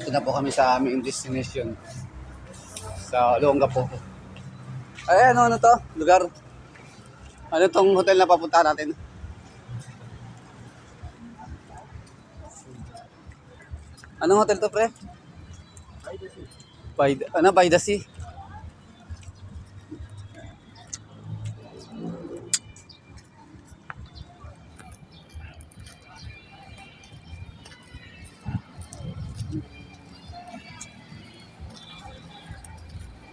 Nandito na po kami sa aming destination. Sa Olongapo. Ay, ano to? Lugar? Ano tong hotel na papunta natin? Anong hotel to, pre? By the sea.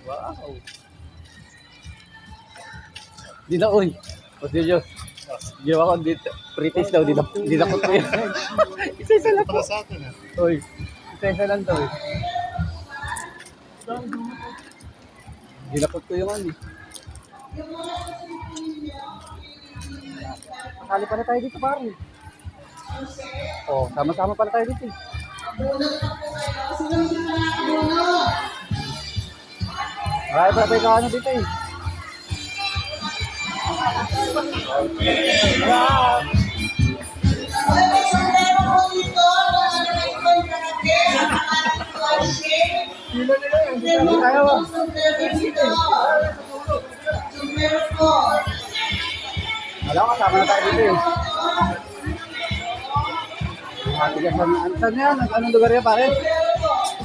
Wow. Di na, uy. O, Diyo. Di ako dito. British daw, di na ko to yan. Isa-isa lang po. Uy, isa-isa lang to eh. Di na ko to yung ano. Kasali pala tayo dito, pare. Oh, sama-sama pala tayo dito eh. Ay, pala tayo ano dito eh. Hindi tayo ba? Alam ko, kasama na tayo dito eh. Saan yan? Anong lugar yan, pare?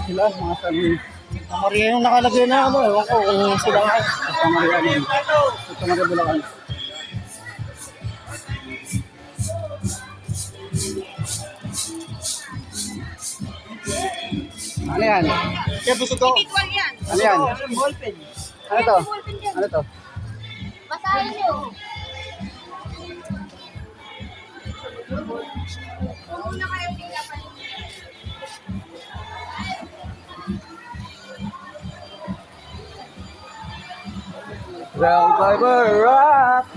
Sila, mga sabi. Santa Maria yung nakalagay na ano. Ewan ko kung sila nga. Santa Maria yun. Santa Maria Bulacan. Ano yan? Kaya gusto to? Ano yan? Ano to? Ano to? Basahin nyo. Kung na kayo pinapan. Round by the rock,